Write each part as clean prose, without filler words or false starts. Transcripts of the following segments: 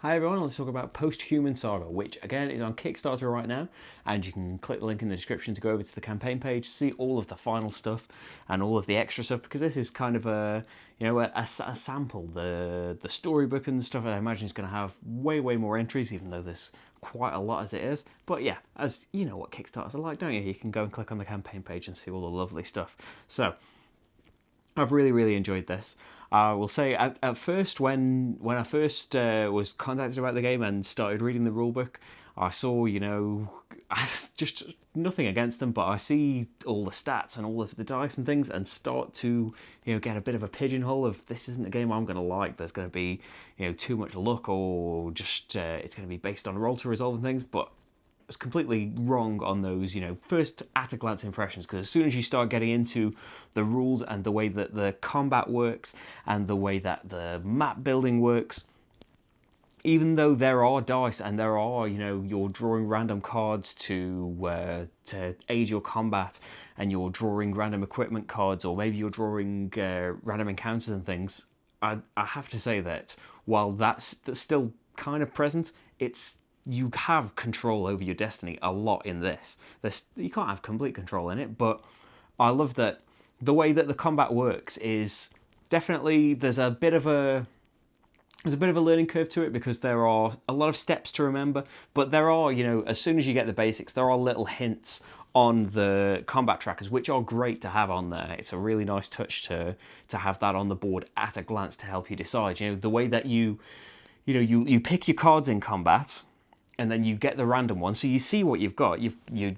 Hi everyone, let's talk about Posthuman Saga, which again is on Kickstarter right now, and you can click the link in the description to go over to the campaign page, see all of the final stuff and all of the extra stuff, because this is kind of a sample. The storybook and stuff I imagine is going to have way more entries, even though there's quite a lot as it is. But yeah, as you know what Kickstarters are like, don't you? You can go and click on the campaign page and see all the lovely stuff. So I've really enjoyed this. I will say at first when I first was contacted about the game and started reading the rulebook, I saw, just nothing against them, but I see all the stats and all of the dice and things and start to, get a bit of a pigeonhole of this isn't a game I'm going to like. There's going to be, too much luck, or just it's going to be based on roll to resolve and things, but was completely wrong on those, first at a glance impressions, because as soon as you start getting into the rules and the way that the combat works and the way that the map building works, even though there are dice and there are, you're drawing random cards to aid your combat, and you're drawing random equipment cards, or maybe you're drawing random encounters and things, I have to say that while that's still kind of present, you have control over your destiny a lot in this. You can't have complete control in it, but I love that the way that the combat works is definitely there's a bit of a learning curve to it, because there are a lot of steps to remember, but there are, as soon as you get the basics, there are little hints on the combat trackers, which are great to have on there. It's a really nice touch to have that on the board at a glance to help you decide. The way that you pick your cards in combat, and then you get the random one, so you see what you've got. You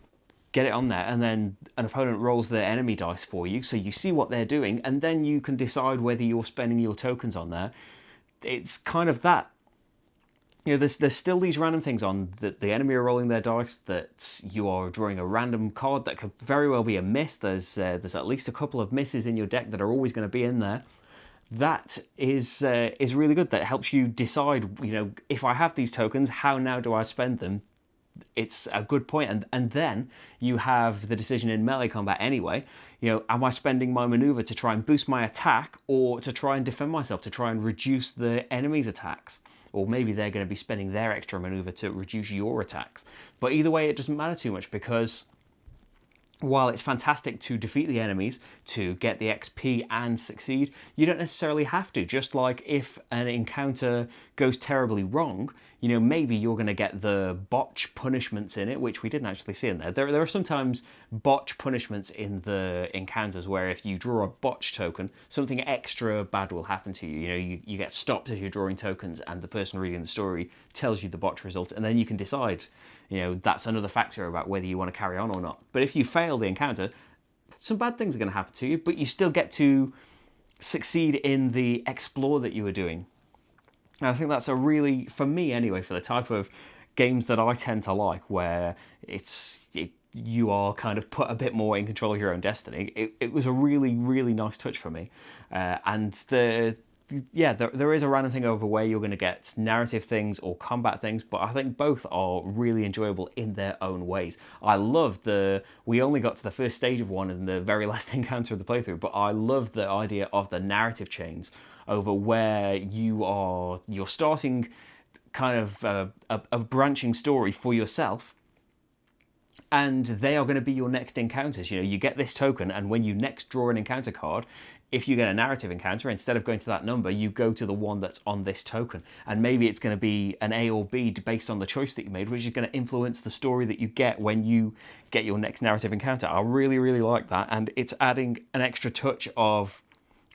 get it on there, and then an opponent rolls their enemy dice for you, so you see what they're doing, and then you can decide whether you're spending your tokens on there. It's kind of that. There's still these random things on that the enemy are rolling their dice, that you are drawing a random card that could very well be a miss. There's at least a couple of misses in your deck that are always going to be in there. That is really good. That helps you decide, if I have these tokens, how now do I spend them? It's a good point. And then you have the decision in melee combat anyway. Am I spending my maneuver to try and boost my attack, or to try and defend myself, to try and reduce the enemy's attacks? Or maybe they're going to be spending their extra maneuver to reduce your attacks. But either way, it doesn't matter too much, because while it's fantastic to defeat the enemies, to get the XP and succeed, you don't necessarily have to. Just like if an encounter goes terribly wrong, maybe you're going to get the botch punishments in it, which we didn't actually see in there. There are sometimes botch punishments in the encounters where if you draw a botch token, something extra bad will happen to you. You get stopped as you're drawing tokens, and the person reading the story tells you the botch result, and then you can decide, that's another factor about whether you want to carry on or not. But if you fail the encounter, some bad things are going to happen to you, but you still get to succeed in the explore that you were doing. And I think that's for me anyway, for the type of games that I tend to like, where you are kind of put a bit more in control of your own destiny. It was a really nice touch for me. And there is a random thing over where you're going to get narrative things or combat things, but I think both are really enjoyable in their own ways. I love we only got to the first stage of one in the very last encounter of the playthrough, but I love the idea of the narrative chains over where you're starting kind of a branching story for yourself, and they are going to be your next encounters. You get this token, and when you next draw an encounter card, if you get a narrative encounter, instead of going to that number, you go to the one that's on this token. And maybe it's going to be an A or B based on the choice that you made, which is going to influence the story that you get when you get your next narrative encounter. I really like that, and it's adding an extra touch of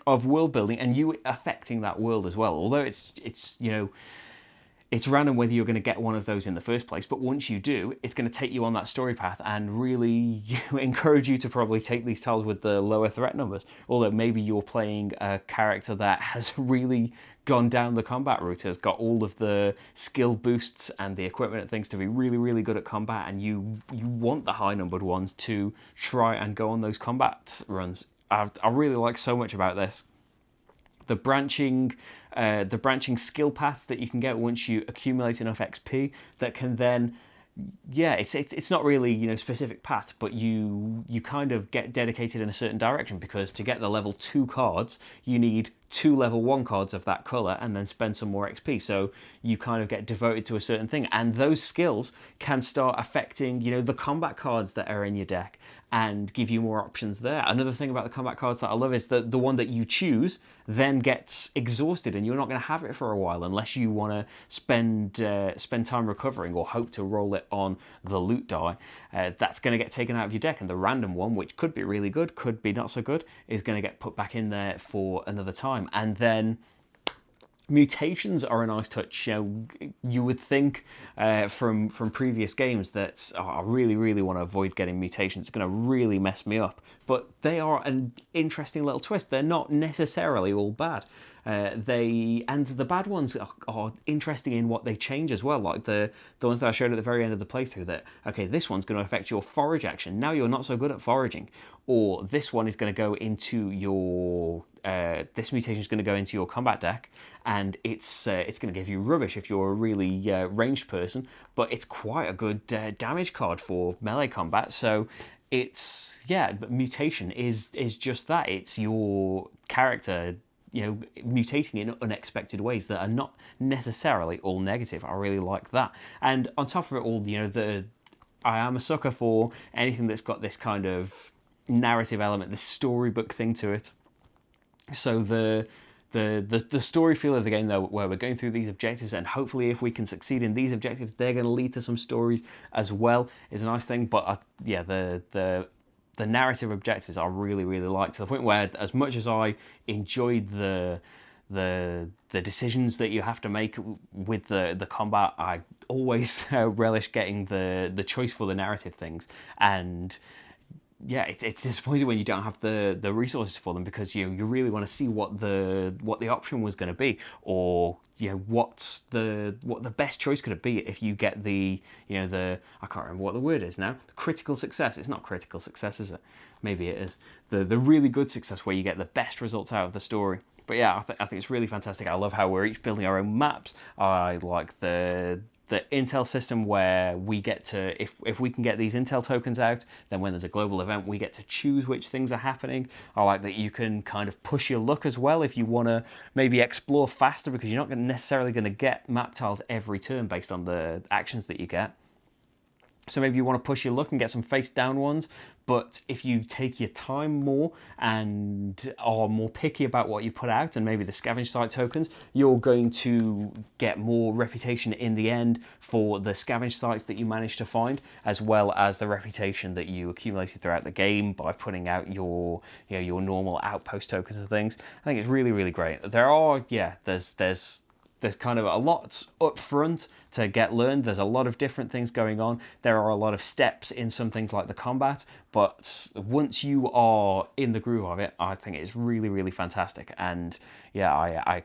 world building, and you affecting that world as well. Although it's random whether you're going to get one of those in the first place, but once you do, it's going to take you on that story path and really encourage you to probably take these tiles with the lower threat numbers. Although maybe you're playing a character that has really gone down the combat route, has got all of the skill boosts and the equipment and things to be really good at combat, and you want the high numbered ones to try and go on those combat runs. I really like so much about this. The branching skill paths that you can get once you accumulate enough XP that can then, it's not really specific paths, but you kind of get dedicated in a certain direction, because to get the level 2 cards you need 2 level 1 cards of that colour and then spend some more XP. So you kind of get devoted to a certain thing, and those skills can start affecting, you know, the combat cards that are in your deck and give you more options there. Another thing about the combat cards that I love is that the one that you choose then gets exhausted, and you're not going to have it for a while unless you want to spend time recovering or hope to roll it on the loot die. That's going to get taken out of your deck, and the random one, which could be really good, could be not so good, is going to get put back in there for another time. And then mutations are a nice touch. You know, you would think from previous games that I really want to avoid getting mutations. It's going to really mess me up. But they are an interesting little twist. They're not necessarily all bad. The bad ones are interesting in what they change as well. Like the ones that I showed at the very end of the playthrough. That okay, this one's going to affect your forage action. Now you're not so good at foraging, or this one is going to go into your this mutation is going to go into your combat deck, and it's going to give you rubbish if you're a really ranged person, but it's quite a good damage card for melee combat. So it's but mutation is just that. It's your character, you know, mutating in unexpected ways that are not necessarily all negative. I really like that. And on top of it all, you know, I am a sucker for anything that's got this kind of narrative element, this storybook thing to it. So the story feel of the game, though, where we're going through these objectives, and hopefully if we can succeed in these objectives, they're going to lead to some stories as well, is a nice thing. But the narrative objectives I really like, to the point where, as much as I enjoyed the decisions that you have to make with the combat, I always relish getting the choice for the narrative things. And it's disappointing when you don't have the resources for them, because you really want to see what the option was going to be, or you know what the best choice could it be if you get I can't remember what the word is now. Critical success. It's not critical success, is it? Maybe it is. The really good success where you get the best results out of the story. But yeah, I think it's really fantastic. I love how we're each building our own maps. I like the intel system where we get to, if we can get these intel tokens out, then when there's a global event, we get to choose which things are happening. I like that you can kind of push your luck as well if you want to maybe explore faster, because you're not necessarily going to get map tiles every turn based on the actions that you get. So maybe you want to push your luck and get some face down ones, but if you take your time more and are more picky about what you put out, and maybe the scavenge site tokens, you're going to get more reputation in the end for the scavenge sites that you manage to find, as well as the reputation that you accumulated throughout the game by putting out your normal outpost tokens and things. I think it's really great. There's kind of a lot up front to get learned. There's a lot of different things going on. There are a lot of steps in some things like the combat, but once you are in the groove of it, I think it's really fantastic. And I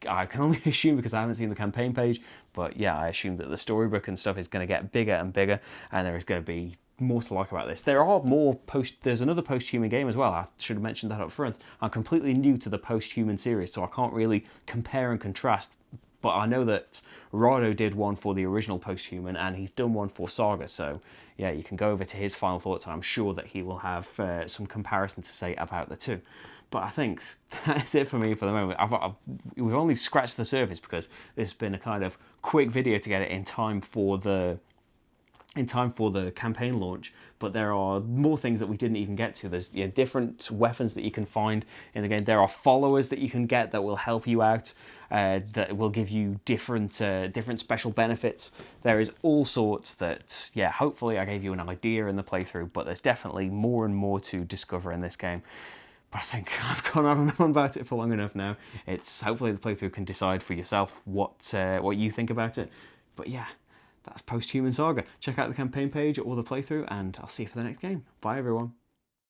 can only assume, because I haven't seen the campaign page, but I assume that the storybook and stuff is going to get bigger and bigger, and there is going to be more to like about this. There's another Posthuman game as well. I should have mentioned that up front. I'm completely new to the Posthuman series, so I can't really compare and contrast. But I know that Rado did one for the original Posthuman, and he's done one for Saga. So you can go over to his final thoughts, and I'm sure that he will have some comparison to say about the two. But I think that's it for me for the moment. We've only scratched the surface, because this has been a kind of quick video to get it in time for the campaign launch, but there are more things that we didn't even get to. There's different weapons that you can find in the game. There are followers that you can get that will help you out, that will give you different special benefits. There is all sorts that, hopefully I gave you an idea in the playthrough, but there's definitely more and more to discover in this game. But I think I've gone on and on about it for long enough now. Hopefully the playthrough can decide for yourself what you think about it. But that's Posthuman Saga. Check out the campaign page or the playthrough, and I'll see you for the next game. Bye everyone.